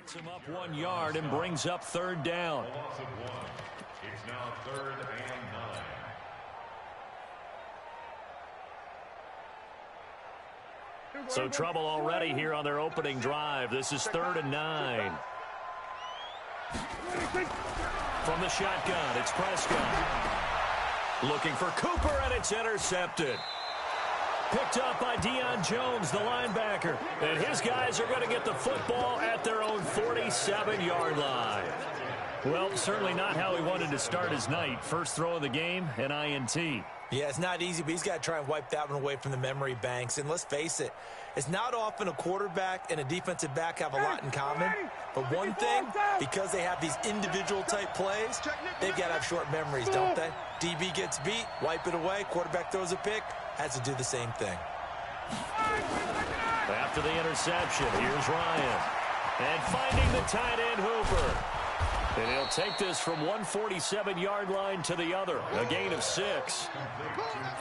Gets him up 1 yard and brings up third down. It's now 3rd and 9. So trouble already here on their opening drive. This is 3rd and 9. From the shotgun, it's Prescott. Looking for Cooper, and it's intercepted. Picked up by Deion Jones, the linebacker. And his guys are going to get the football at their own 47-yard line. Well, certainly not how he wanted to start his night. First throw of the game, an INT. Yeah, it's not easy, but he's got to try and wipe that one away from the memory banks. And let's face it, it's not often a quarterback and a defensive back have a lot in common. But one thing, because they have these individual-type plays, they've got to have short memories, don't they? DB gets beat, wipe it away, quarterback throws a pick, has to do the same thing. After the interception, here's Ryan. And finding the tight end, Hooper. And he'll take this from 147-yard line to the other. A gain of 6.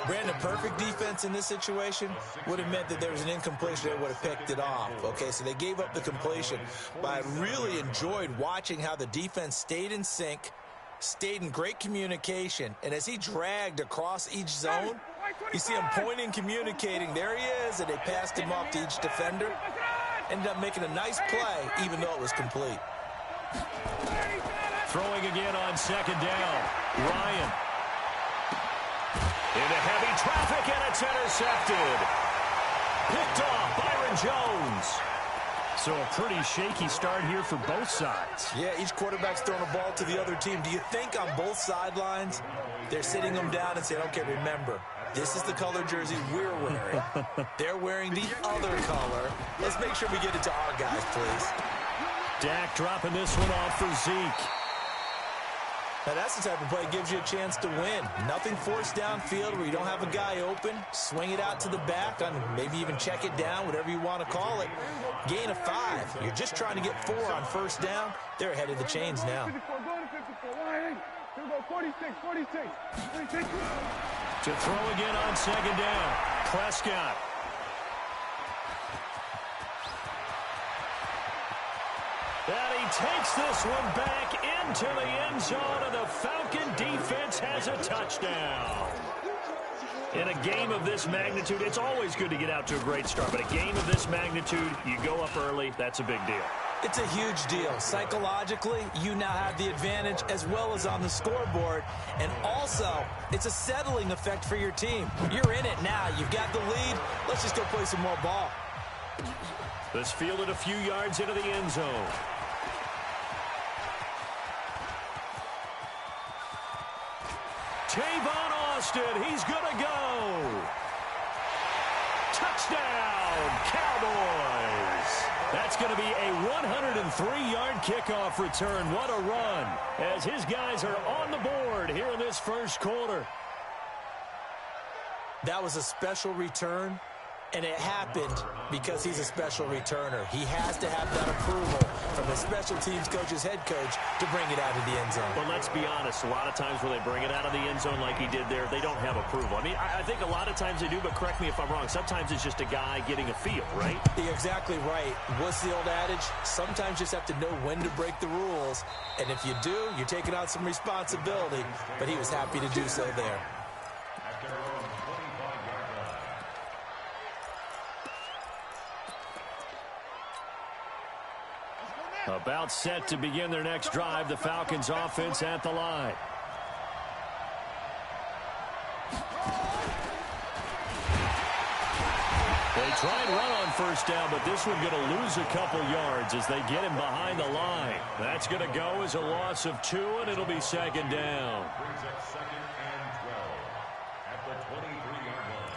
Brandon, perfect defense in this situation would have meant that there was an incompletion that would have picked it off. Okay, so they gave up the completion. But I really enjoyed watching how the defense stayed in sync, stayed in great communication. And as he dragged across each zone, you see him pointing, communicating. There he is, and they passed him off to each defender. Ended up making a nice play, even though it was complete. Throwing again on 2nd down. Ryan. Into heavy traffic, and it's intercepted. Picked off Byron Jones. So a pretty shaky start here for both sides. Yeah, each quarterback's throwing a ball to the other team. Do you think on both sidelines they're sitting them down and saying, okay, remember, this is the color jersey we're wearing. They're wearing the other color. Let's make sure we get it to our guys, please. Dak dropping this one off for Zeke. Now, that's the type of play that gives you a chance to win. Nothing forced downfield where you don't have a guy open. Swing it out to the back, and maybe even check it down, whatever you want to call it. Gain of 5. You're just trying to get 4 on first down. They're ahead of the chains now. To throw again on 2nd down. Prescott. And he takes this one back into the end zone, and the Falcon defense has a touchdown. In a game of this magnitude, it's always good to get out to a great start, but a game of this magnitude, you go up early, that's a big deal. It's a huge deal. Psychologically, you now have the advantage as well as on the scoreboard. And also, it's a settling effect for your team. You're in it now. You've got the lead. Let's just go play some more ball. This fielded a few yards into the end zone. Tavon Austin, he's going to go. Touchdown, Cowboys. That's going to be a 103-yard kickoff return. What a run as his guys are on the board here in this first quarter. That was a special return, and it happened because he's a special returner. He has to have that approval from the special teams coach's head coach to bring it out of the end zone. But let's be honest, a lot of times when they bring it out of the end zone like he did there, they don't have approval. I mean, I think a lot of times they do, but correct me if I'm wrong. Sometimes it's just a guy getting a feel, right? You're exactly right. What's the old adage? Sometimes you just have to know when to break the rules. And if you do, you're taking on some responsibility. But he was happy to do so there. About set to begin their next drive, the Falcons offense at the line. They try and run on first down, but this one going to lose a couple yards as they get him behind the line. That's going to go as a loss of 2, and it'll be 2nd down. Brings up 2nd and 12 at the 23-yard line.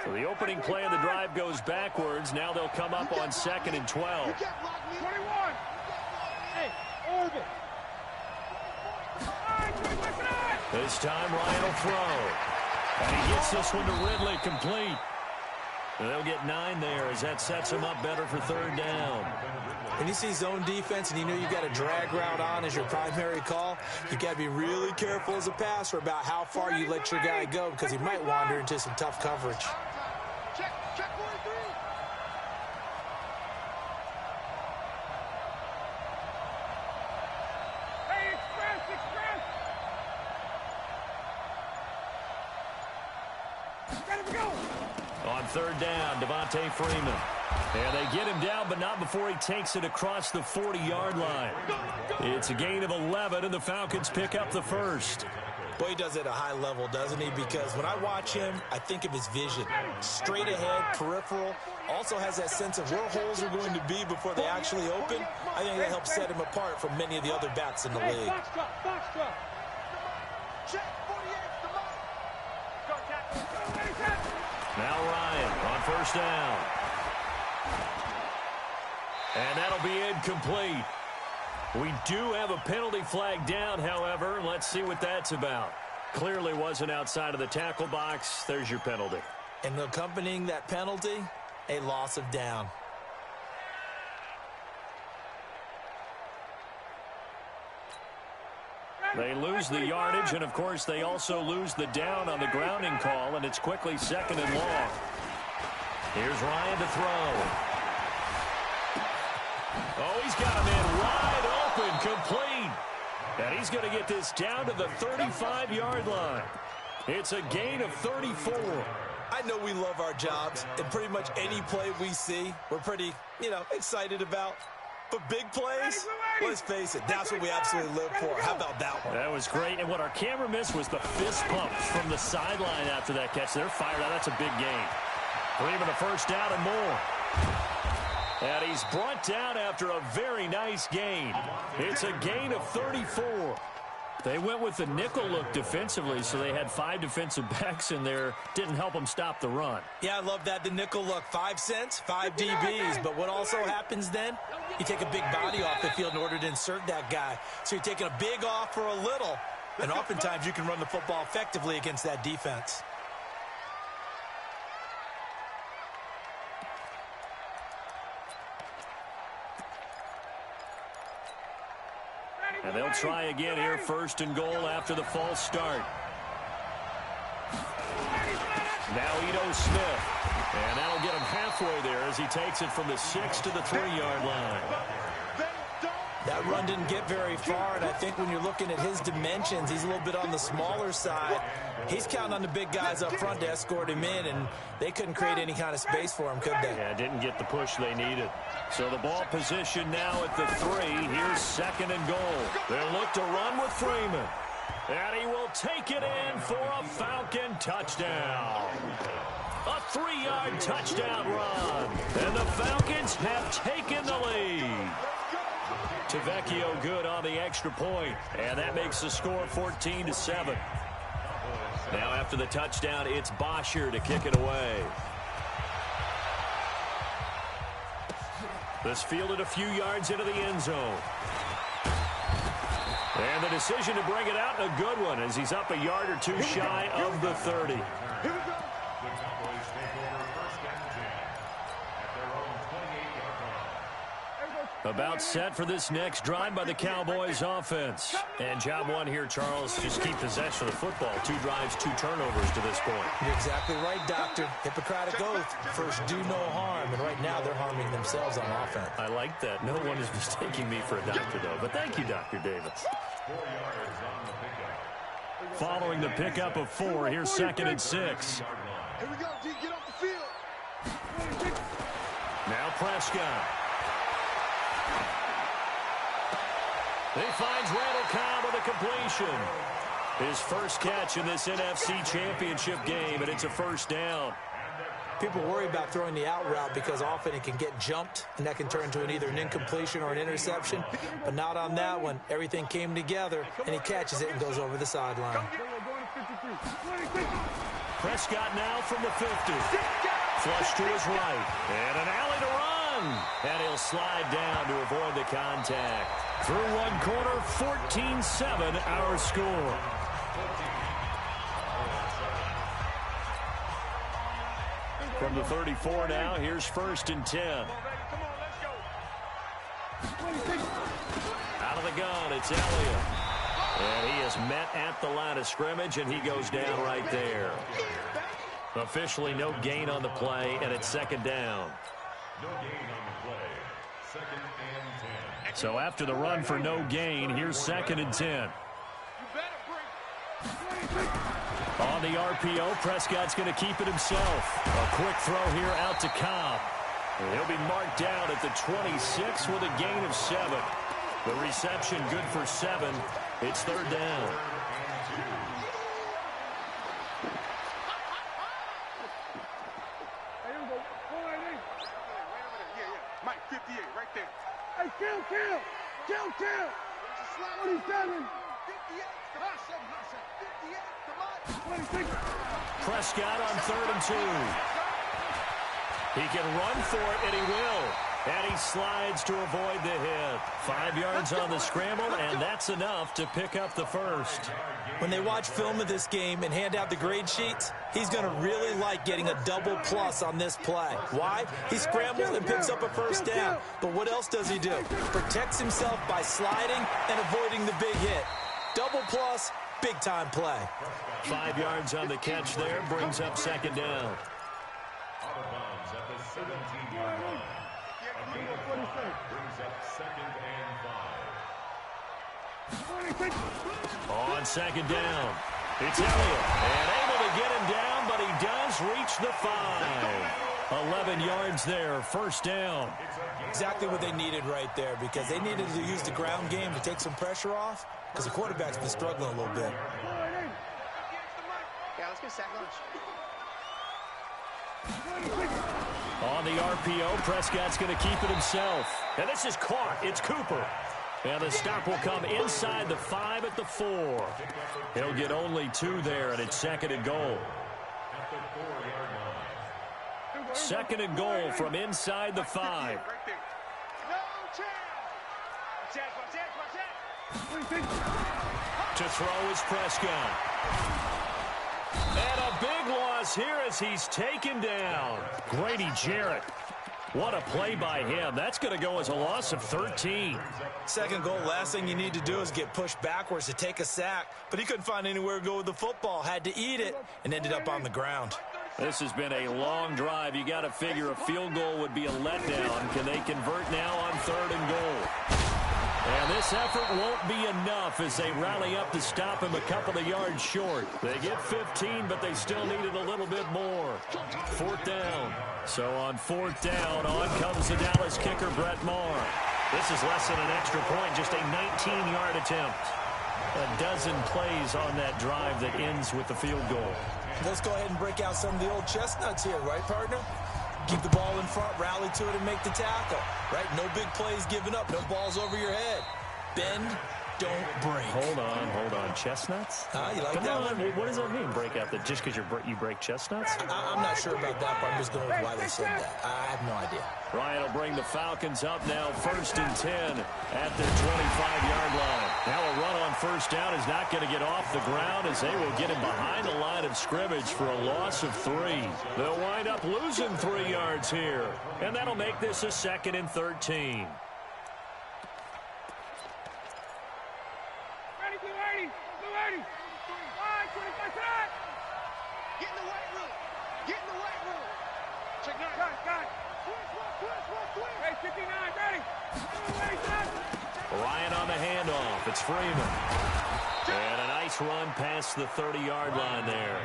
So the opening play of the drive goes backwards. Now they'll come up on 2nd and 12. 21. Hey, orbit. This time Ryan will throw. And he gets this one to Ridley complete. And they'll get 9 there as that sets him up better for 3rd down. When you see zone defense and you know you've got a drag route on as your primary call, you've got to be really careful as a passer about how far you let your guy go because he might wander into some tough coverage. Check 43. Hey, express. Ready to go. On third down, Devontae Freeman. And they get him down, but not before he takes it across the 40-yard line. It's a gain of 11, and the Falcons pick up the first. Boy, he does it at a high level, doesn't he? Because when I watch him, I think of his vision. Straight ahead, peripheral. Also has that sense of where holes are going to be before they actually open. I think that helps set him apart from many of the other backs in the league. Box drop. Check 48. Now Ryan on first down. And that'll be incomplete. We do have a penalty flag down, however. Let's see what that's about. Clearly wasn't outside of the tackle box. There's your penalty. And accompanying that penalty, a loss of down. They lose the yardage, and, of course, they also lose the down on the grounding call, and it's quickly second and long. Here's Ryan to throw. Oh, he's got him in wide open, complete. And he's going to get this down to the 35-yard line. It's a gain of 34. I know we love our jobs, and pretty much any play we see, we're pretty, excited about. But big plays, let's face it, that's what we absolutely live for. How about that one? That was great. And what our camera missed was the fist pumps from the sideline after that catch. They're fired out. That's a big gain. Freeman a first down and more. And he's brought down after a very nice gain. It's a gain of 34. They went with the nickel look defensively, so they had 5 defensive backs in there. Didn't help them stop the run. Yeah, I love that, the nickel look. 5 cents, 5 DBs. But what also happens then? You take a big body off the field in order to insert that guy. So you're taking a big off for a little. And oftentimes you can run the football effectively against that defense. And they'll try again here, first and goal after the false start. Now Ito Smith. And that'll get him halfway there as he takes it from the 6 to the 3-yard line. That run didn't get very far, and I think when you're looking at his dimensions, he's a little bit on the smaller side. He's counting on the big guys up front to escort him in, and they couldn't create any kind of space for him, could they? Yeah, didn't get the push they needed. So the ball position now at the 3. Here's second and goal. They'll look to run with Freeman. And he will take it in for a Falcon touchdown. A 3-yard touchdown run. And the Falcons have taken the lead. Tavecchio good on the extra point, and that makes the score 14-7. Now after the touchdown, it's Bosher to kick it away. This fielded a few yards into the end zone. And the decision to bring it out, a good one, as he's up a yard or two shy of the 30. The Cowboys take over first and 10 at their own 28-yard line. About set for this next drive by the Cowboys offense. And job one here, Charles, just keep possession of the football. 2 drives, 2 turnovers to this point. You're exactly right, Doctor. Hippocratic oath. First, do no harm. And right now, they're harming themselves on offense. I like that. No one is mistaking me for a doctor, though. But thank you, Dr. Davis. 4 yards on the pickup. Following the pickup of 4, here's second and 6. Here we go, D. Get off the field. Now Prescott. He finds Randall Cobb with a completion. His first catch in this NFC Championship game, and it's a first down. People worry about throwing the out route because often it can get jumped, and that can turn into either an incompletion or an interception. But not on that one. Everything came together, and he catches it and goes over the sideline. Prescott now from the 50. Flush to his right. And an alley to run. And he'll slide down to avoid the contact. Through one quarter, 14-7 our score. From the 34 now, here's first and 10. Out of the gun, it's Elliott. And he is met at the line of scrimmage, and he goes down right there. Officially no gain on the play, and it's second down. No gain on the play. Second and 10. So after the run for no gain, here's second and 10. On the RPO, Prescott's going to keep it himself. A quick throw here out to Cobb. And he'll be marked down at the 26 with a gain of 7. The reception good for 7. It's third down. Mike, 58, right there. Hey, kill. 27. 58, hot 58, 26. Prescott on third and 2. He can run for it, and he will. And he slides to avoid the hit. 5 yards on the scramble, and that's enough to pick up the first. When they watch film of this game and hand out the grade sheets, he's going to really like getting a double plus on this play. Why? He scrambles and picks up a first down. But what else does he do? Protects himself by sliding and avoiding the big hit. Double plus, big-time play. 5 yards on the catch there, brings up second down. Out of bounds at the 17-yard line. A gain of 5 brings up second and 5. On second down, it's Elliott. And able to get him down, but he does reach the 5. 11 yards there, first down. Exactly what they needed right there, because they needed to use the ground game to take some pressure off, because the quarterback's been struggling a little bit. Yeah, let's get sack lunch. On the RPO, Prescott's going to keep it himself. And this is caught. It's Cooper. And the stop will come inside the 5 at the 4. He'll get only 2 there, and it's second and goal. At the 4-yard line. Second and goal from inside the 5. To throw is Prescott. And a big loss here as he's taken down. Grady Jarrett. What a play by him. That's going to go as a loss of 13. Second goal, last thing you need to do is get pushed backwards to take a sack. But he couldn't find anywhere to go with the football. Had to eat it and ended up on the ground. This has been a long drive. You got to figure a field goal would be a letdown. Can they convert now on third and goal? And this effort won't be enough as they rally up to stop him a couple of yards short. They get 15, but they still needed a little bit more. Fourth down. So on fourth down, on comes the Dallas kicker, Brett Maher. This is less than an extra point, just a 19-yard attempt. A dozen plays on that drive that ends with the field goal. Let's go ahead and break out some of the old chestnuts here, right, partner? Keep the ball in front, rally to it, and make the tackle. Right? No big plays given up. No balls over your head. Bend, don't break. Hold on. Chestnuts? You like Come that on. one? What does that mean, break out? Just because you break chestnuts? I'm not sure about that, but I'm just going with why they said that. I have no idea. Ryan will bring the Falcons up now, first and 10 at their 25-yard line. Now a run on first down is not going to get off the ground as they will get him behind the line of scrimmage for a loss of 3. They'll wind up losing 3 yards here, and that'll make this a second and 13. Get in the white room. Get in the white room. Check nine. Got it. Hey, 59, ready. Ryan on the handoff. It's Freeman. And a nice run past the 30-yard line there.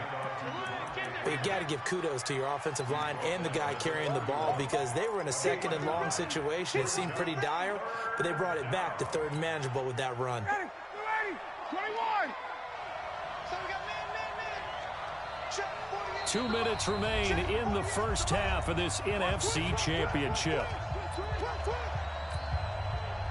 But you got to give kudos to your offensive line and the guy carrying the ball, because they were in a second and long situation. It seemed pretty dire, but they brought it back to third and manageable with that run. 21. 2 minutes remain in the first half of this NFC Championship.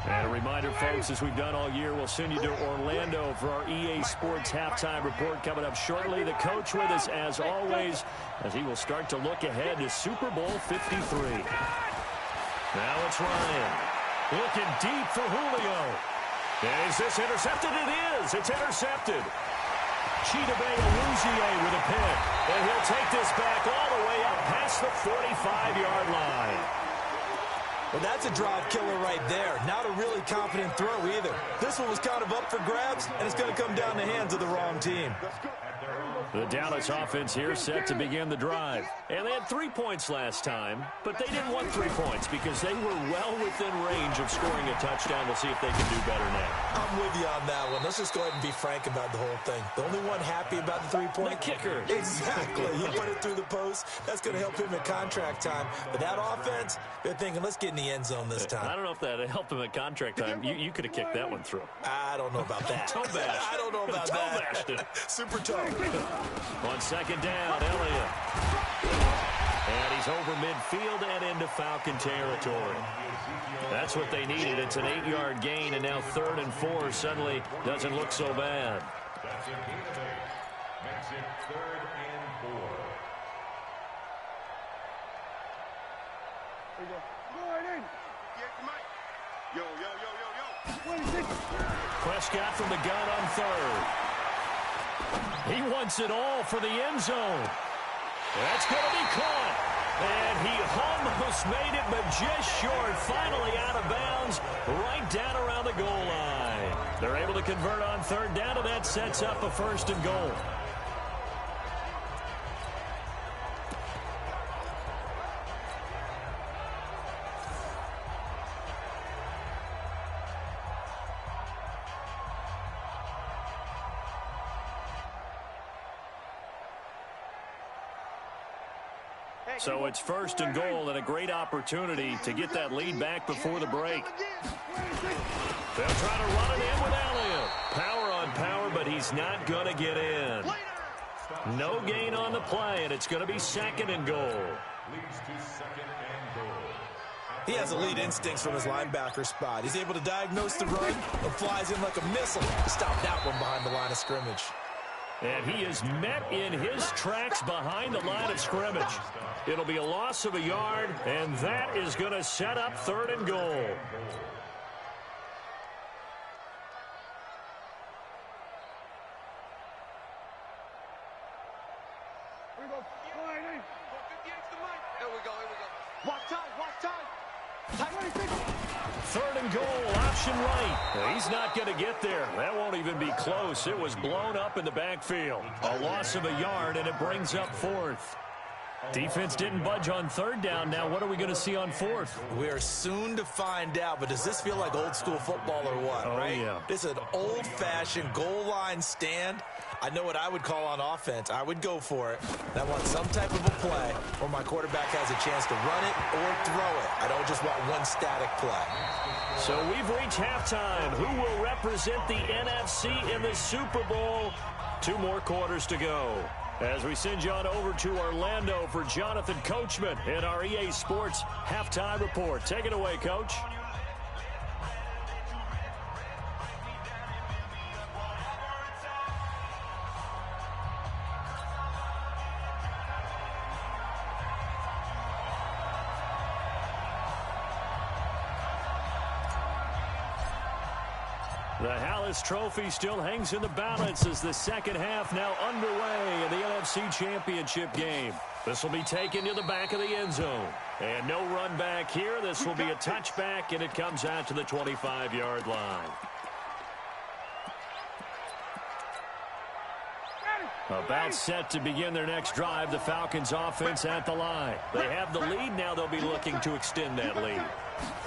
And a reminder, folks, as we've done all year, we'll send you to Orlando for our EA Sports halftime report coming up shortly. The coach with us, as always, as he will start to look ahead to Super Bowl 53. Now it's Ryan. Looking deep for Julio. And is this intercepted? It is. It's intercepted. Chidobe Awuzie with a pick. And he'll take this back all the way up past the 45-yard line. Well, that's a drive killer right there. Not a really confident throw either. This one was kind of up for grabs, and it's going to come down the hands of the wrong team. The Dallas offense here set to begin the drive. And they had 3 points last time, but they didn't want 3 points because they were well within range of scoring a touchdown. We'll see if they can do better now. I'm with you on that one. Let's just go ahead and be frank about the whole thing. The only one happy about the 3-point? The kicker. Exactly. He put it through the post. That's going to help him in contract time. But that offense, they're thinking, let's get in the end zone this time. I don't know if that helped him at contract time. You could have kicked that one through. I don't know about that. Toe bash. I don't know about that. Toe bashed it. Super toe. On second down, Elliott. And he's over midfield and into Falcon territory. That's what they needed. It's an 8-yard gain, and now 3rd and 4 suddenly doesn't look so bad. That's a gain of 8. Makes it 3rd and 4. There you go. Go right in. Get the mic. Yo, yo, yo, yo, yo. Prescott from the gun on 3rd. He wants it all for the end zone. That's going to be caught. And he almost made it, but just short. Finally out of bounds, right down around the goal line. They're able to convert on 3rd down, and that sets up a 1st and goal. So it's 1st and goal, and a great opportunity to get that lead back before the break. They'll try to run it in with Elliott. Power on power, but he's not going to get in. No gain on the play, and it's going to be 2nd and goal. Leads to 2nd and goal. He has elite instincts from his linebacker spot. He's able to diagnose the run and flies in like a missile to stop that one behind the line of scrimmage. And he is met in his tracks behind the line of scrimmage. It'll be a loss of a yard, and that is going to set up 3rd and goal. Here we go. Go right in. 58's the mic. Here we go, here we go. Watch time, watch time. 3rd and goal, option right. He's not going to get there. That won't even be close. It was blown up in the backfield. A loss of a yard, and it brings up 4th. Defense didn't budge on 3rd down. Now what are we going to see on 4th? We are soon to find out, but does this feel like old school football or what, right? Yeah. This is an old-fashioned goal line stand. I know what I would call on offense. I would go for it. I want some type of a play where my quarterback has a chance to run it or throw it. I don't just want one static play. So we've reached halftime. Who will represent the NFC in the Super Bowl? 2 more quarters to go. As we send you on over to Orlando for Jonathan Coachman in our EA Sports Halftime Report. Take it away, Coach. The Hallis Trophy still hangs in the balance as the second half now underway in the NFC Championship game. This will be taken to the back of the end zone. And no run back here. This will be a touchback, and it comes out to the 25-yard line. About set to begin their next drive, the Falcons offense at the line. They have the lead. Now they'll be looking to extend that lead.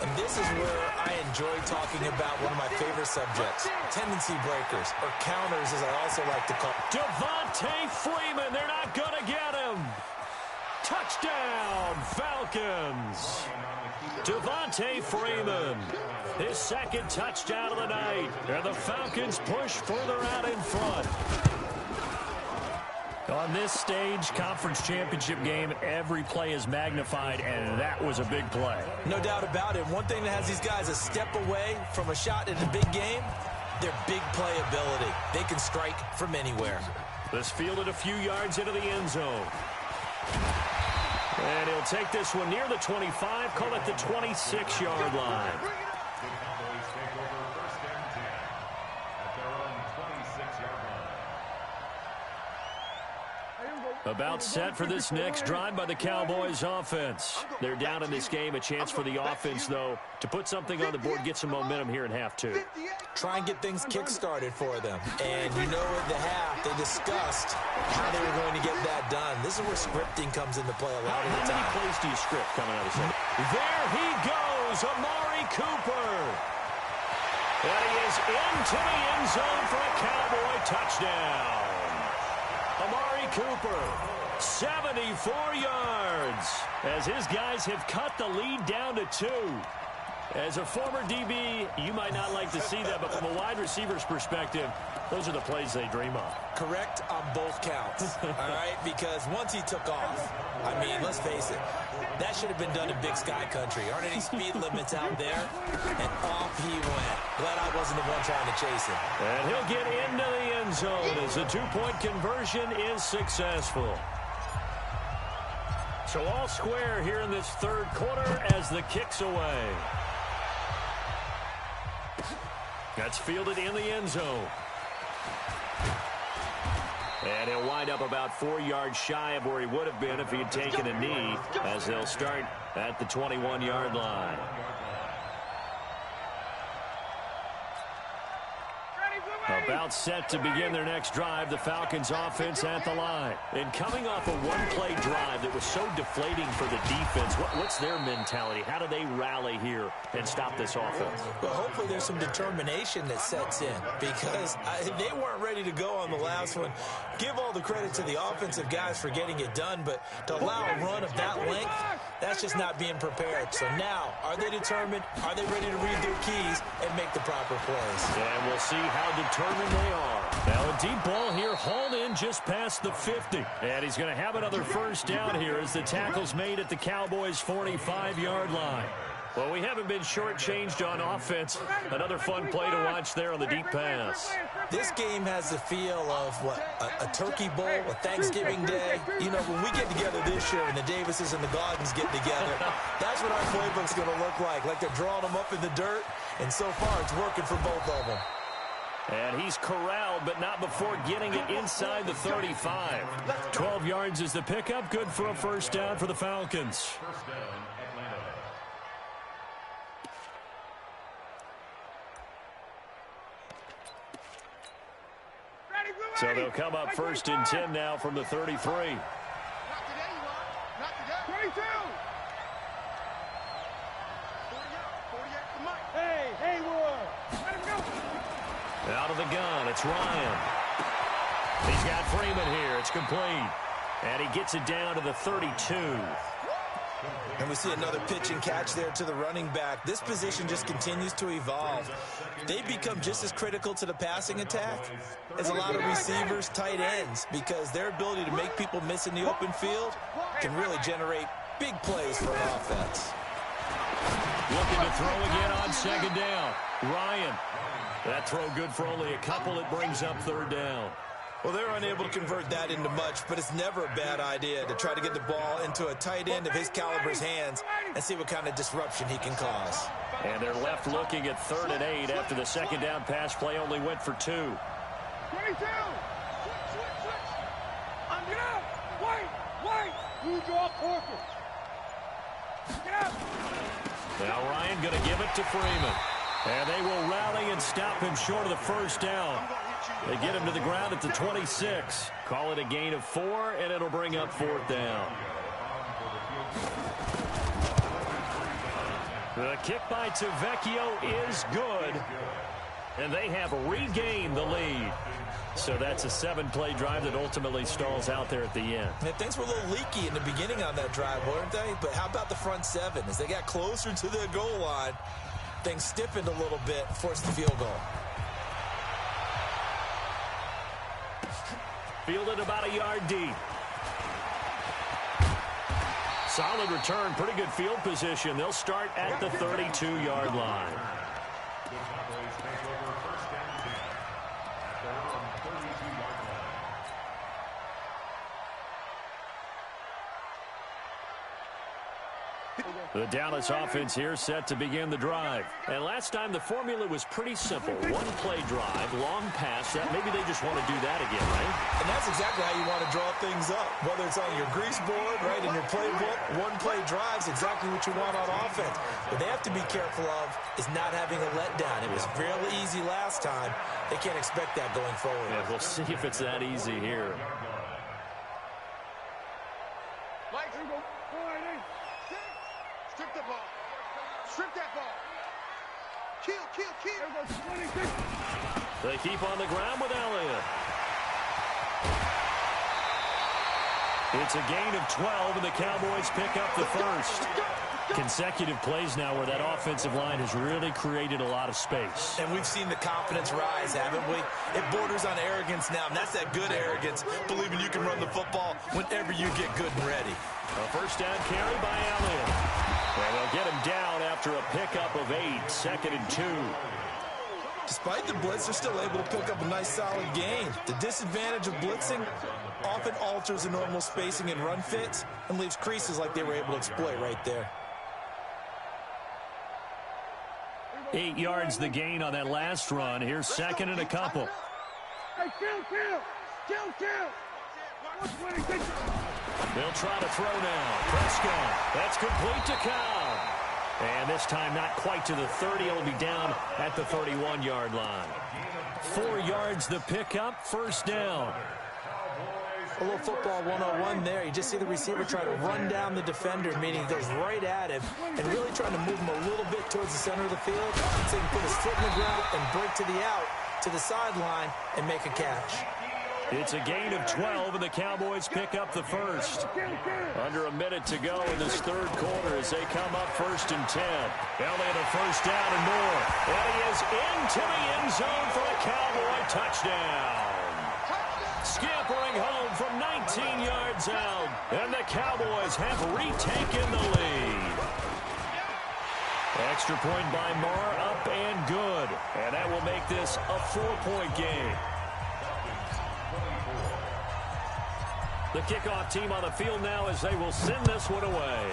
And this is where I enjoy talking about one of my favorite subjects, tendency breakers, or counters as I also like to call. Devontae Freeman, they're not going to get him. Touchdown, Falcons. Devontae Freeman, his 2nd touchdown of the night. And the Falcons push further out in front. On this stage, conference championship game, every play is magnified, and that was a big play. No doubt about it. One thing that has these guys a step away from a shot in a big game, their big play ability. They can strike from anywhere. This fielded a few yards into the end zone. And he'll take this one near the 25, call it the 26-yard line. The Cowboys take over 1st and 10 at their own 26-yard line. Here we go. About set for this next drive by the Cowboys offense. They're down in this game. A chance for the offense, though, to put something on the board, get some momentum here in half two. Try and get things kick-started for them. And you know at the half, they discussed how they were going to get that done. This is where scripting comes into play a lot of the time. How many plays do you script coming out of the second? There he goes, Amari Cooper. And he is into the end zone for a Cowboy touchdown. Amari Cooper, 74 yards, as his guys have cut the lead down to 2. As a former DB, you might not like to see that, but from a wide receiver's perspective, those are the plays they dream of. Correct on both counts, all right? Because once he took off, I mean, let's face it, that should have been done in Big Sky Country. Aren't any speed limits out there? And off he went. Glad I wasn't the one trying to chase him. And he'll get into the end zone as the two-point conversion is successful. So all square here in this third quarter as the kick's away. That's fielded in the end zone. And he'll wind up about 4 yards shy of where he would have been if he had taken a knee, as they'll start at the 21-yard line. About set to begin their next drive, the Falcons offense at the line. And coming off a one-play drive that was so deflating for the defense, what's their mentality? How do they rally here and stop this offense? Well, hopefully there's some determination that sets in, because they weren't ready to go on the last one. Give all the credit to the offensive guys for getting it done, but to allow a run of that length, that's just not being prepared. So now, are they determined? Are they ready to read their keys and make the proper plays? And we'll see how determined they are. Now a deep ball here, hauled in just past the 50. And he's going to have another first down here as the tackle's made at the Cowboys' 45-yard line. Well, we haven't been shortchanged on offense. Another fun play to watch there on the deep pass. This game has the feel of, what, a turkey bowl, a Thanksgiving day. You know, when we get together this year and the Davises and the Gaudens get together, that's what our playbook's going to look like they're drawing them up in the dirt, and so far it's working for both of them. And he's corralled, but not before getting it inside the 35. 12 yards is the pickup, good for a first down for the Falcons. So they'll come up first and 10 now from the 33. Not today, you are. Not today. 22. 48 to Mike. Hey, Haywood. Let him go. Out of the gun, it's Ryan. He's got Freeman here. It's complete. And he gets it down to the 32. And we see another pitch and catch there to the running back. This position just continues to evolve. They become just as critical to the passing attack as a lot of receivers, tight ends, because their ability to make people miss in the open field can really generate big plays for an offense. Looking to throw again on second down. Ryan. That throw good for only a couple. It brings up third down. Well, they're unable to convert that into much, but it's never a bad idea to try to get the ball into a tight end of his caliber's hands and see what kind of disruption he can cause. And they're left looking at 3rd and 8 after the second down pass play only went for 2. 22. Switch. Get out. Wait. You draw Corker. Get out. Now Ryan going to give it to Freeman. And they will rally and stop him short of the first down. They get him to the ground at the 26. Call it a gain of 4, and it'll bring up 4th down. The kick by Tavecchio is good. And they have regained the lead. So that's a 7-play drive that ultimately stalls out there at the end. And things were a little leaky in the beginning on that drive, weren't they? But how about the front 7? As they got closer to the goal line, things stiffened a little bit, forced the field goal. Fielded about a yard deep. Solid return, pretty good field position. They'll start at the 32-yard line. The Dallas offense here set to begin the drive. And last time the formula was pretty simple. One-play drive, long pass. That maybe they just want to do that again, right? And that's exactly how you want to draw things up. Whether it's on your grease board, right, in your playbook, one-play drive's exactly what you want on offense. What they have to be careful of is not having a letdown. It was fairly easy last time. They can't expect that going forward. Yeah, we'll see if it's that easy here. Strip the ball. Strip that ball. Kill. They keep on the ground with Elliott. It's a gain of 12, and the Cowboys pick up the first. Consecutive plays now where that offensive line has really created a lot of space. And we've seen the confidence rise, haven't we? It borders on arrogance now, and that's that good arrogance, believing you can run the football whenever you get good and ready. A first down carry by Elliott. And they'll get him down after a pickup of 8, 2nd and 2. Despite the blitz, they're still able to pick up a nice solid gain. The disadvantage of blitzing often alters the normal spacing and run fits and leaves creases like they were able to exploit right there. 8 yards the gain on that last run. Here's 2nd and a couple. Hey, kill. They'll try to throw now. Prescott. That's complete to Cobb. And this time not quite to the 30. It'll be down at the 31-yard line. 4 yards the pickup. First down. A little football 101 there. You just see the receiver try to run down the defender, meaning he goes right at him and really trying to move him a little bit towards the center of the field so he can put his foot in the ground and break to the out, to the sideline, and make a catch. It's a gain of 12, and the Cowboys pick up the first. Under a minute to go in this third quarter as they come up 1st and 10. Elliott a first down and more. And he is into the end zone for a Cowboy touchdown. Scampering home from 19 yards out. And the Cowboys have retaken the lead. Extra point by Marr, up and good. And that will make this a 4-point game. The kickoff team on the field now as they will send this one away.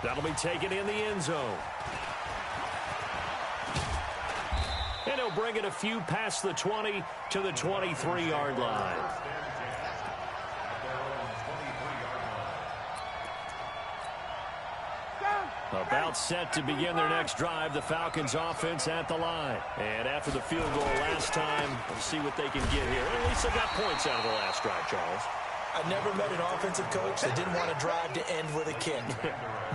That'll be taken in the end zone. And he'll bring it a few past the 20 to the 23-yard line. About set to begin their next drive, the Falcons offense at the line. And after the field goal last time, we'll see what they can get here. At least they got points out of the last drive, Charles. I never met an offensive coach that didn't want to drive to end with a kick.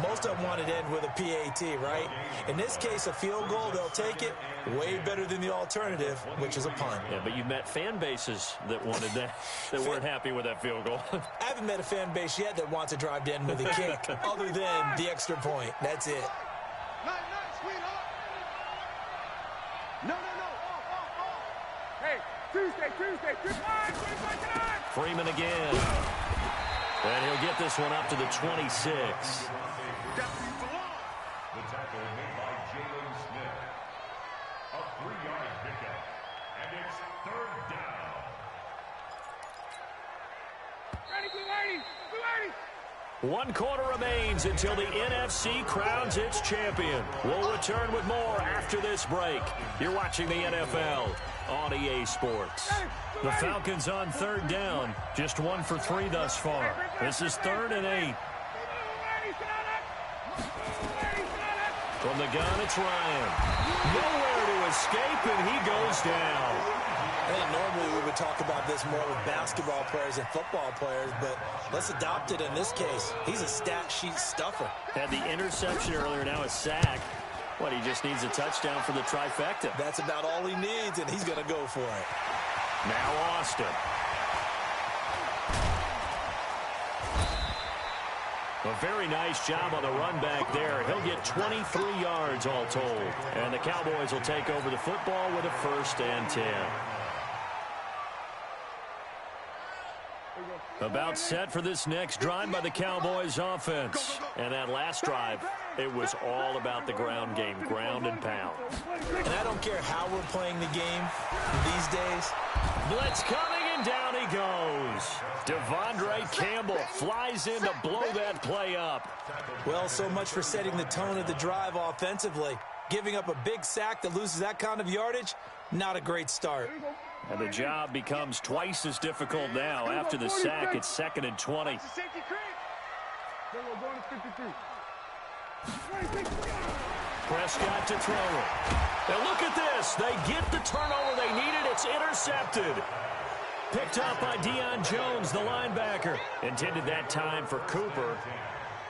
Most of them wanted to end with a PAT, right? In this case, a field goal, they'll take it. Way better than the alternative, which is a punt. Yeah, but you met fan bases that wanted that, that weren't happy with that field goal. I haven't met a fan base yet that wants to drive to end with a kick, other than the extra point. That's it. Nice, sweetheart. No. Hey, Tuesday. Freeman again. And he'll get this one up to the 26. The tackle made by Jalen Smith. A 3-yard pickup. And it's 3rd down. Ready. 1 quarter remains until the NFC crowns its champion. We'll return with more after this break. You're watching the NFL on EA Sports. The Falcons on 3rd down. Just 1 for 3 thus far. This is 3rd and 8. From the gun, it's Ryan. Nowhere to escape, and he goes down. I think normally we would talk about this more with basketball players and football players, but let's adopt it in this case. He's a stat sheet stuffer. Had the interception earlier, now a sack. What, he just needs a touchdown for the trifecta. That's about all he needs, and he's going to go for it. Now Austin. A very nice job on the run back there. He'll get 23 yards all told. And the Cowboys will take over the football with a 1st and 10. About set for this next drive by the Cowboys offense. And that last drive, it was all about the ground game, ground and pound. And I don't care how we're playing the game these days. Blitz coming And down he goes. Devondre Campbell flies in to blow that play up. Well, so much for setting the tone of the drive offensively. Giving up a big sack that loses that kind of yardage, not a great start. And the job becomes twice as difficult now. After the sack, it's 2nd and 20. Prescott to throw it. And look at this. They get the turnover they needed. It's intercepted. Picked up by Deion Jones, the linebacker. Intended that time for Cooper.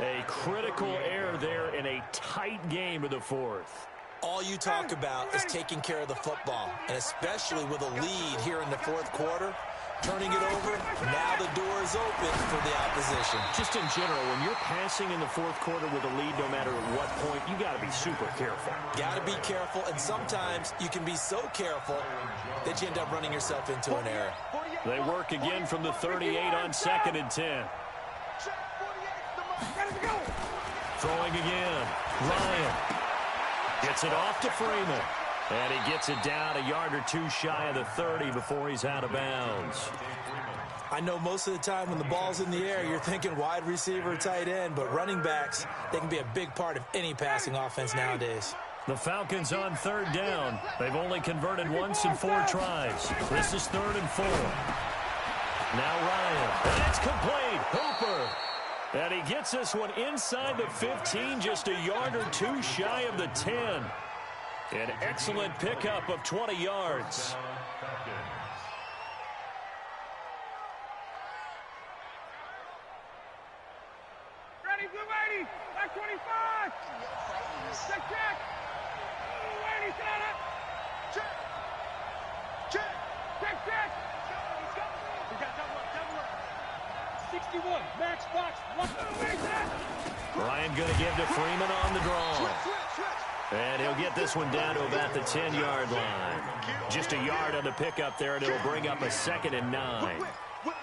A critical error there in a tight game of the fourth. All you talk about is taking care of the football, and especially with a lead here in the fourth quarter, turning it over, now the door is open for the opposition. Just in general, when you're passing in the fourth quarter with a lead, no matter at what point, you got to be super careful. Got to be careful, and sometimes you can be so careful that you end up running yourself into an error. They work again from the 38 on 2nd and 10. Throwing again. Ryan gets it off to Freeman. And he gets it down a yard or two shy of the 30 before he's out of bounds. I know most of the time when the ball's in the air, you're thinking wide receiver, tight end, but running backs, they can be a big part of any passing offense nowadays. The Falcons on 3rd down. They've only converted once in 4 tries. This is 3rd and 4. Now Ryan. And it's complete. Hooper. And he gets this one inside the 15, just a yard or two shy of the 10. An excellent pickup of 20 yards. Ready, blue 80, back 25. Check. Blue 80, set it. Check. We got double up. 61, max box. Ryan going to give to Freeman on the draw. And he'll get this one down to about the 10-yard line. Just a yard on the pickup there, and it'll bring up a 2nd and 9.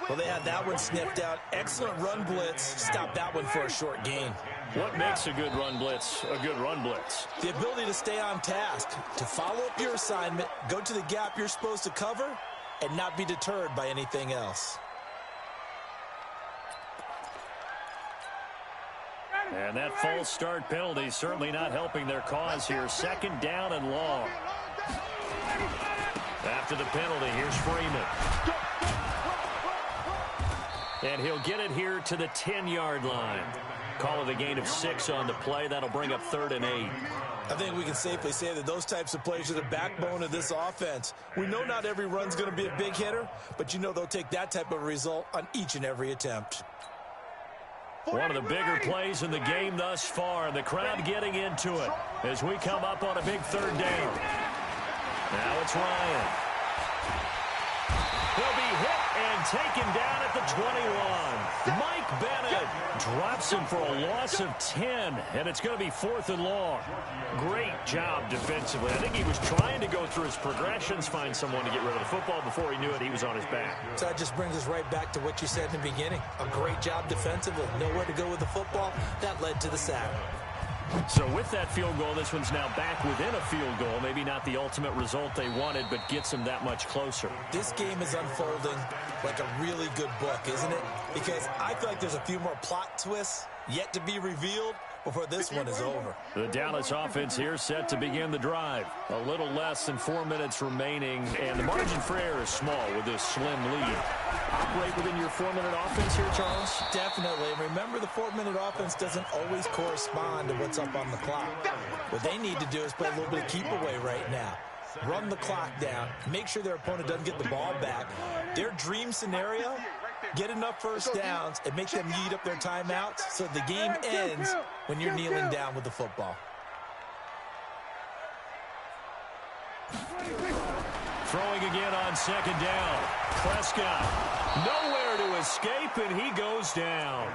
Well, they had that one sniffed out. Excellent run blitz. Stop that one for a short gain. What makes a good run blitz a good run blitz? The ability to stay on task, to follow up your assignment, go to the gap you're supposed to cover, and not be deterred by anything else. And that false start penalty certainly not helping their cause here. 2nd down and long. After the penalty, here's Freeman. And he'll get it here to the 10-yard line. Call it a gain of 6 on the play. That'll bring up 3rd and 8. I think we can safely say that those types of plays are the backbone of this offense. We know not every run's going to be a big hitter, but you know they'll take that type of result on each and every attempt. One of the bigger plays in the game thus far, and the crowd getting into it as we come up on a big 3rd down. Now it's Ryan. He'll be hit and taken down at the 21. Mike Bennett drops him for a loss of 10, and it's going to be 4th and long. Great job defensively. I think he was trying to go through his progressions, find someone to get rid of the football. Before he knew it, he was on his back. So that just brings us right back to what you said in the beginning. A great job defensively. Nowhere to go with the football. That led to the sack. So with that field goal, this one's now back within a field goal. Maybe not the ultimate result they wanted, but gets them that much closer. This game is unfolding like a really good book, isn't it? Because I feel like there's a few more plot twists yet to be revealed before this one is over. The Dallas offense here set to begin the drive. A little less than 4 minutes remaining, and the margin for error is small with this slim lead. Operate within your 4-minute offense here, Charles? Definitely. And remember, the 4-minute offense doesn't always correspond to what's up on the clock. What they need to do is play a little bit of keep away right now. Run the clock down. Make sure their opponent doesn't get the ball back. Their dream scenario, get enough first downs and make them eat up their timeouts so the game ends when you're kneeling down with the football. Throwing again on 2nd down. Prescott nowhere to escape, and he goes down.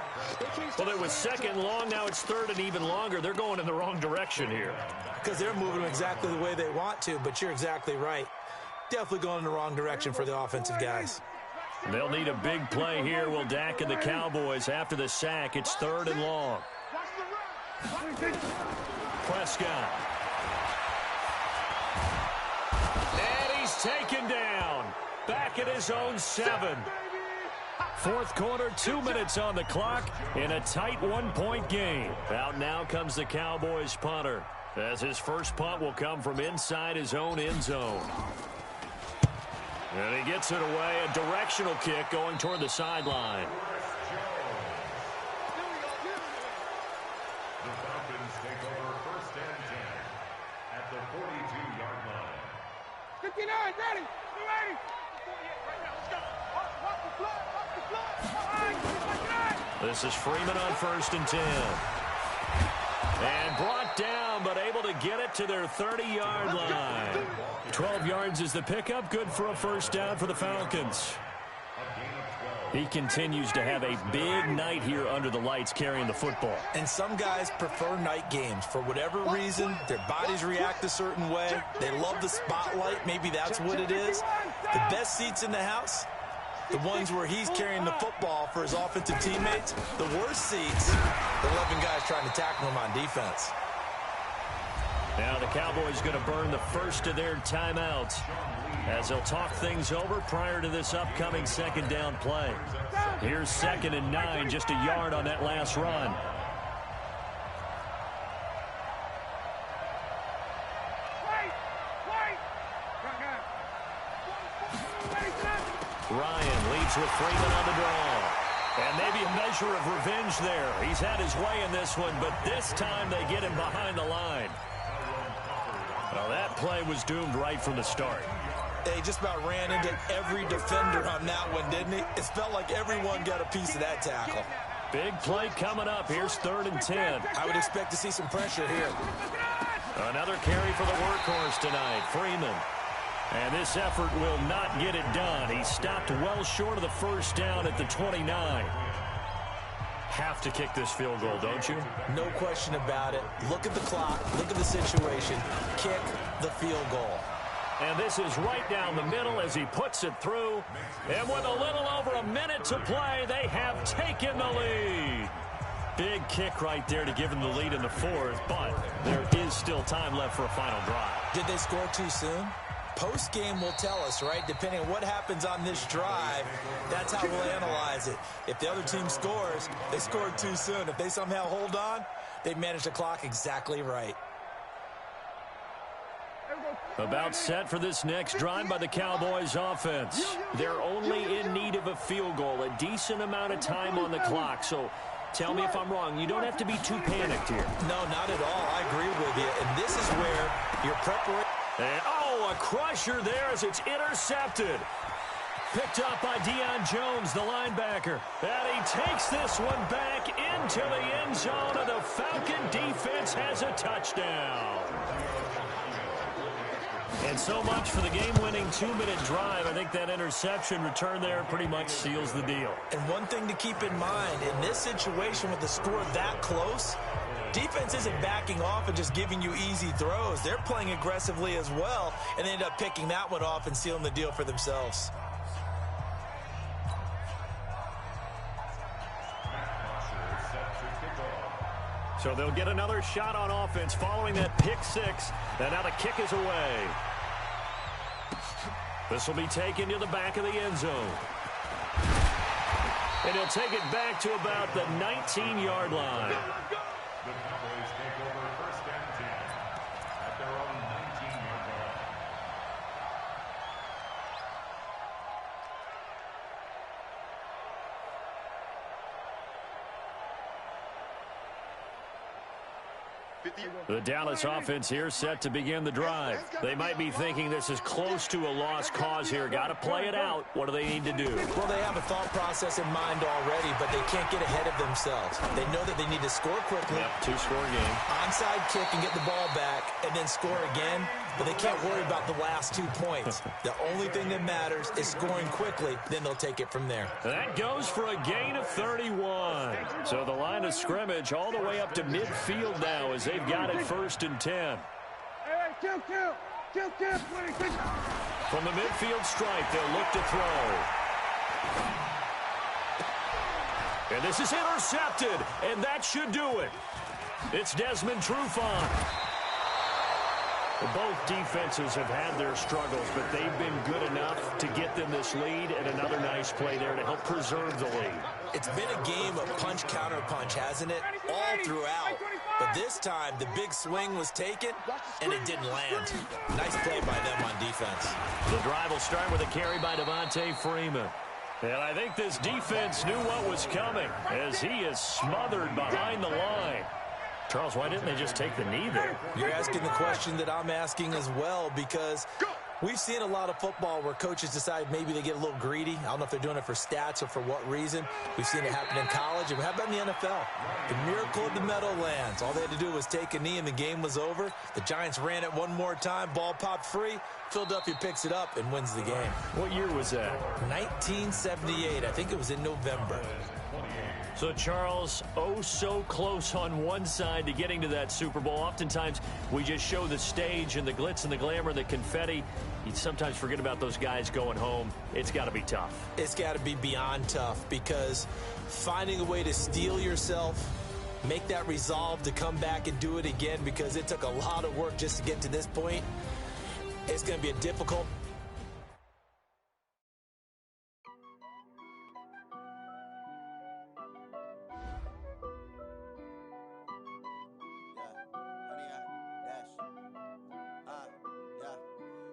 Well, it was 2nd long. Now it's 3rd and even longer. They're going in the wrong direction here. Because they're moving exactly the way they want to, but you're exactly right. Definitely going in the wrong direction for the offensive guys. They'll need a big play here. Will Dak and the Cowboys after the sack. It's 3rd and long. Prescott. And he's taken down. back at his own 7. Fourth quarter, 2 minutes on the clock in a tight 1-point game. Out now comes the Cowboys punter, as his first punt will come from inside his own end zone. And he gets it away, a directional kick going toward the sideline. The Falcons take over 1st and 10 at the 42-yard line. 59, ready. You ready? 48 right now. Let's go. Watch the flood. Watch the flood. This is Freeman on 1st and 10. And brought down, but able to get it to their 30-yard line. 12 yards is the pickup. Good for a first down for the Falcons. He continues to have a big night here under the lights carrying the football. And some guys prefer night games. For whatever reason, their bodies react a certain way. They love the spotlight. Maybe that's what it is. The best seats in the house, the ones where he's carrying the football for his offensive teammates. The worst seats, the 11 guys trying to tackle him on defense. Now the Cowboys going to burn the first of their timeouts as they'll talk things over prior to this upcoming second down play. Here's 2nd and 9, just a yard on that last run. Ryan leads with Freeman on the draw. And maybe a measure of revenge there. He's had his way in this one, but this time they get him behind the line. Well, that play was doomed right from the start. They just about ran into every defender on that one, didn't he? It felt like everyone got a piece of that tackle. Big play coming up. Here's 3rd and 10. I would expect to see some pressure here. Another carry for the workhorse tonight, Freeman. And this effort will not get it done. He stopped well short of the first down at the 29. Have to kick this field goal, don't you? No question about it. Look at the clock. Look at the situation. Kick the field goal. And this is right down the middle as he puts it through. And with a little over a minute to play, they have taken the lead. Big kick right there to give them the lead in the 4th, but there is still time left for a final drive. Did they score too soon? Post-game will tell us, right? Depending on what happens on this drive, that's how we'll analyze it. If the other team scores, they scored too soon. If they somehow hold on, they managed the clock exactly right. About set for this next drive by the Cowboys offense. They're only in need of a field goal, a decent amount of time on the clock. So tell me if I'm wrong. You don't have to be too panicked here. No, not at all. I agree with you. And this is where your preparation... And, a crusher there as it's intercepted. Picked up by Deion Jones, the linebacker. And he takes this one back into the end zone, and the Falcon defense has a touchdown. And so much for the game-winning 2-minute drive. I think that interception return there pretty much seals the deal. And one thing to keep in mind, in this situation with the score that close, defense isn't backing off and just giving you easy throws. They're playing aggressively as well, and they end up picking that one off and sealing the deal for themselves. So they'll get another shot on offense following that pick 6. And now the kick is away. This will be taken to the back of the end zone. And he'll take it back to about the 19-yard line. The Cowboys take over 1st and 10 at their own 19-yard line. The Dallas offense here set to begin the drive. They might be thinking this is close to a lost cause here. Got to play it out. What do they need to do? Well, they have a thought process in mind already, but they can't get ahead of themselves. They know that they need to score quickly. Yep, 2-score game. Onside kick and get the ball back and then score again. But they can't worry about the last 2 points. The only thing that matters is scoring quickly. Then they'll take it from there. That goes for a gain of 31. So the line of scrimmage all the way up to midfield now as they've got it 1st and 10. Hey, kill. From the midfield stripe, they'll look to throw. And this is intercepted, and that should do it. It's Desmond Trufant. Both defenses have had their struggles, but they've been good enough to get them this lead, and another nice play there to help preserve the lead. It's been a game of punch-counter-punch, hasn't it? All throughout. But this time, the big swing was taken, and it didn't land. Nice play by them on defense. The drive will start with a carry by Devontae Freeman. And I think this defense knew what was coming as he is smothered behind the line. Charles, why didn't they just take the knee there? You're asking the question that I'm asking as well, because we've seen a lot of football where coaches decide maybe they get a little greedy. I don't know if they're doing it for stats or for what reason. We've seen it happen in college, and how about in the NFL? The miracle of the Meadowlands. All they had to do was take a knee, and the game was over. The Giants ran it one more time. Ball popped free. Philadelphia picks it up and wins the game. What year was that? 1978. I think it was in November. So, Charles, oh so close on one side to getting to that Super Bowl. Oftentimes, we just show the stage and the glitz and the glamour and the confetti. You sometimes forget about those guys going home. It's got to be tough. It's got to be beyond tough, because finding a way to steel yourself, make that resolve to come back and do it again, because it took a lot of work just to get to this point. It's going to be a difficult.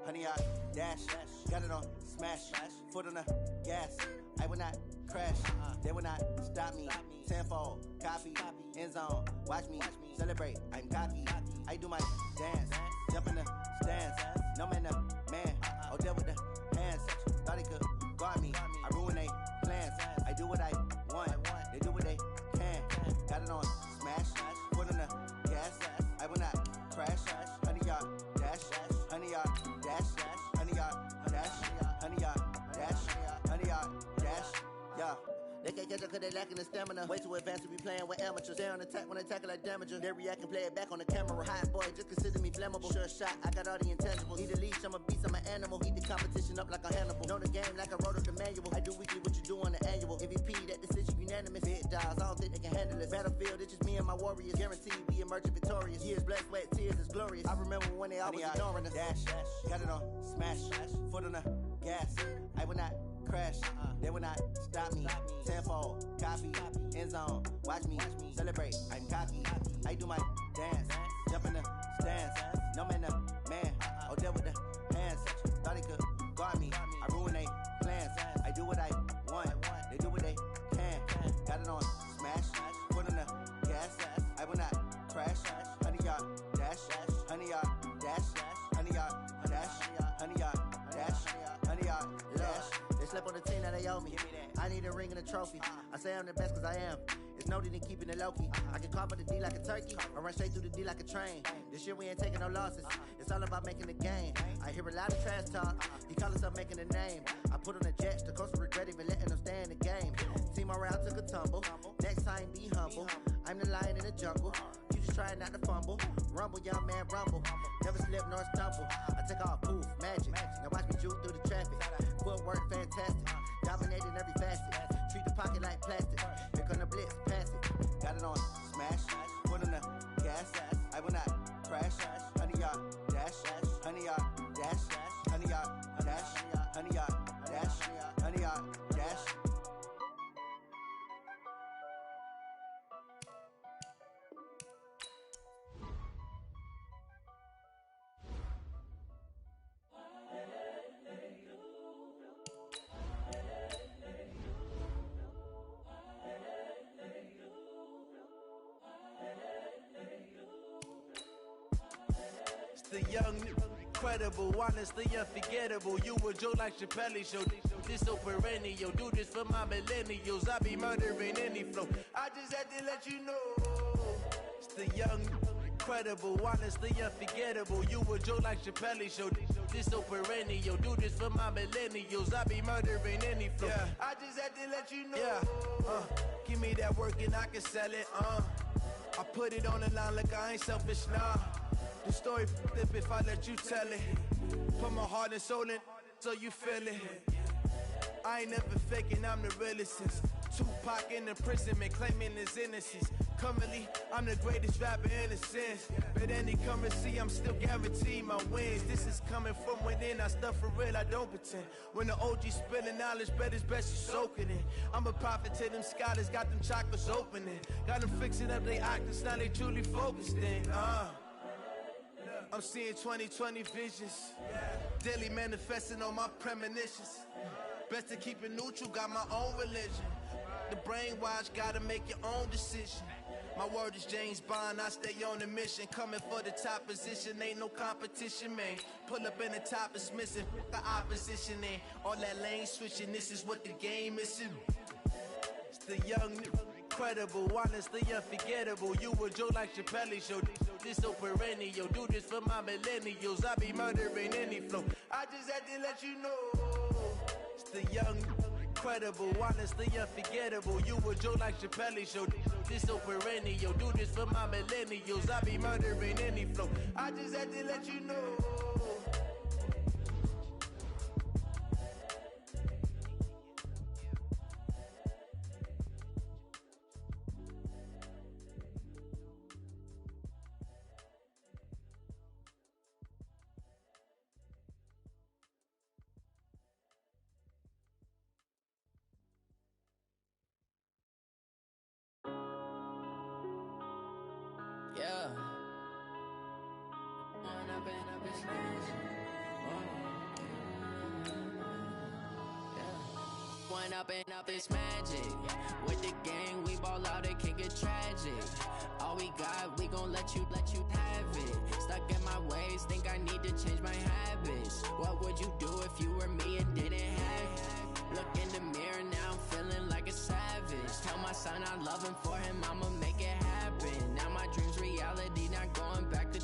Honey, I dash, got it on smash, foot on the gas. I will not crash, they will not stop me. Tenfold, copy, end zone, watch me celebrate. I'm cocky, I do my dance, jump in the stands. No man, the man, oh, deal with the hands. Thought he could guard me, I ruin they plans. I do what I want, they do what they can. Got it on smash, foot on the gas. I will not crash, honey, y'all dash, honey, y'all dash, honey, y'all dash, honey, y'all dash, honey, y'all dash, yeah. They can't catch up cause they lacking the stamina. Way too advanced to be playing with amateurs. They on attack when they tackle like damager. They react and play it back on the camera. Hot boy, just consider me flammable. Sure shot, I got all the intangibles. Need a leash, I'm a beast, I'm an animal. Heat the competition up like a Hannibal. Know the game like I wrote up the manual. I do weekly what you do on the annual. MVP, that decision unanimous. Big dials, I don't think they can handle it. Battlefield, it's just me and my warriors. Guaranteed we emerging victorious. Years, blood, sweat, tears, it's glorious. I remember when they always ignoring us. Dash, got it on smash, foot on the gas. I will not crash, they will not stop me. Tenfold, copy, end zone, watch me celebrate. I'm cocky, I do my dance, jump in the stands. No man, the man, oh, deal with the hands. Thought he could guard me, I ruin they plans. I do what I want, they do what they can. Got it on smash, foot on the gas. I will not crash, honey, y'all dash, honey, y'all dash, honey, y'all dash, honey, y'all dash, honey, y'all dash. They slept on the team that they owe me. I need a ring and a trophy. I say I'm the best cause I am. It's no need in keeping it low-key. I can carve the D like a turkey. I run straight through the D like a train. This year we ain't taking no losses. It's all about making the game. I hear a lot of trash talk. He call himself making a name. I put on the jets. The coach regret even letting them stay in the game. Team around took a tumble. Next time be humble. I'm the lion in the jungle. You just trying not to fumble. Rumble, young man, rumble. Never slip nor stumble. I take off, poof, magic. Now watch me juke through the traffic. Footwork fantastic. Dominating every facet. Treat the pocket like plastic. Here come the blitz, pass it. Got it on smash. Foot on the gas. I will not crash. Honey, y'all dash. Honey, y'all dash. Honey, y'all dash. Honey, y'all dash. Honey, y'all dash. The young, incredible, honestly unforgettable. You a joke like Chappelle Show. This so perennial. Do this for my millennials. I be murdering any flow. I just had to let you know. It's the young, incredible, honestly unforgettable. You a joke like Chappelle Show. This so perennial. Do this for my millennials. I be murdering any flow. Yeah. I just had to let you know. Yeah. Give me that work and I can sell it. I put it on the line like I ain't selfish, nah. The story flip if I let you tell it. Put my heart and soul in so you feel it. I ain't never faking, I'm the realest since Tupac in imprisonment, claiming his innocence. Currently, I'm the greatest rapper in a sense. But any currency, I'm still guaranteed my wins. This is coming from within, I stuff for real, I don't pretend. When the OG spilling knowledge, bet it's best you soak it in. I'm a prophet to them scholars, got them chakras opening. Got them fixing up their octaves, now they truly focused in. I'm seeing 2020 visions. Daily manifesting on my premonitions. Best to keep it neutral, got my own religion. The brainwash, gotta make your own decision. My word is James Bond, I stay on a mission. Coming for the top position, ain't no competition, man. Pull up in the top is missing, the opposition ain't. All that lane switching, this is what the game is. It's the young, incredible, honestly unforgettable. You a joke like Chappelle show. This so perennial, do this for my millennials. I be murdering any flow. I just had to let you know. It's the young, incredible, honestly unforgettable. You a joke like Chappelle show. This so perennial, do this for my millennials. I be murdering any flow. I just had to let you know. Yeah. One up and up is magic. With the gang, we ball out, it can get tragic. All we got, we gon' let you have it. Stuck in my ways, think I need to change my habits. What would you do if you were me and didn't have it? Look in the mirror now, I'm feeling like a savage. Tell my son I love him, for him I'ma make it happen. Now my dream's reality, not going back to.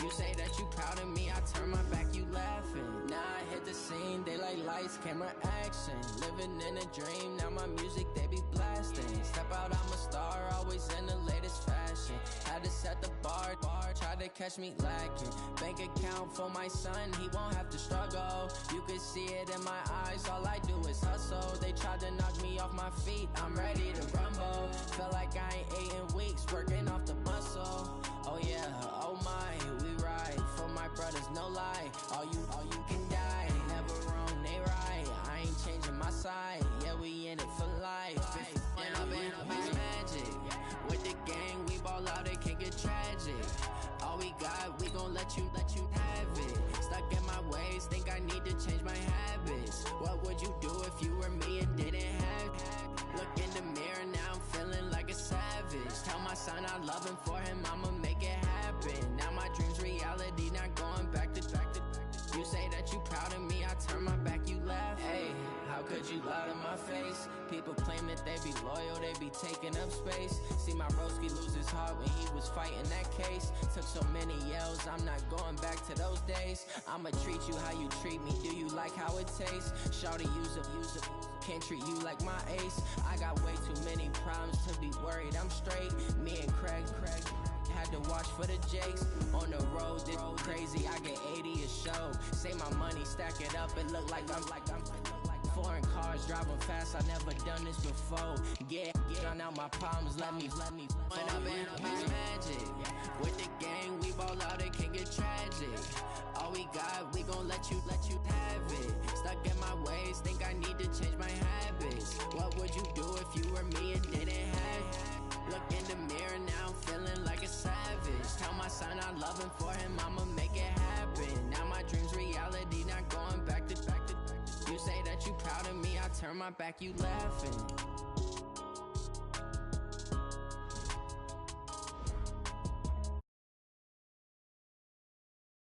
You say that you proud of me, I turn my back, you laughing. Now I hit the scene, they like lights, camera, action. Living in a dream, now my music, they be blasting. Step out, I'm a star, always in the latest fashion. Had to set the bar, try to catch me lacking. Bank account for my son, he won't have to struggle. You can see it in my eyes, all I do is hustle. They tried to knock me off my feet, I'm ready to rumble. Felt like I ain't ate in weeks, working off the muscle. Oh yeah, oh my, we ride for my brothers, no lie. All you can die, never wrong, they right. I ain't changing my side, yeah, we in it for life. When up and up is magic. With the gang, we ball out, it can get tragic. All we got, we gon' let you have it. Stuck in my ways, think I need to change my habits. What would you do if you were me and didn't have it? Look in the mirror, now I'm feeling like a savage. Tell my son I love him, for him I'ma make it happen. Now my dream's reality, not going back to. You say that you proud of me, I turn my back, you laugh. Hey, how could you lie to my face? People claim that they be loyal, they be taking up space. See my broski lose his heart when he was fighting that case. Took so many yells, I'm not going back to those days. I'ma treat you how you treat me, do you like how it tastes? Shawty, use up, can't treat you like my ace. I got way too many problems to be worried, I'm straight. Me and Craig had to watch for the Jakes. On the road, this crazy, I get 80 a show. Say my money, stack it up, it look like I'm foreign cars, driving fast, I never done this before. Get on out my palms, let me When up and up is magic. With the gang, we ball out, it can get tragic. All we got, we gon' let you have it. Stuck in my ways, think I need to change my habits. What would you do if you were me and didn't have it? Look in the mirror now, I'm feeling like a savage. Tell my son I love him, for him I'ma make it happen. Now my dream's reality, not going back to. You say that you proud of me, I turn my back, you laughing.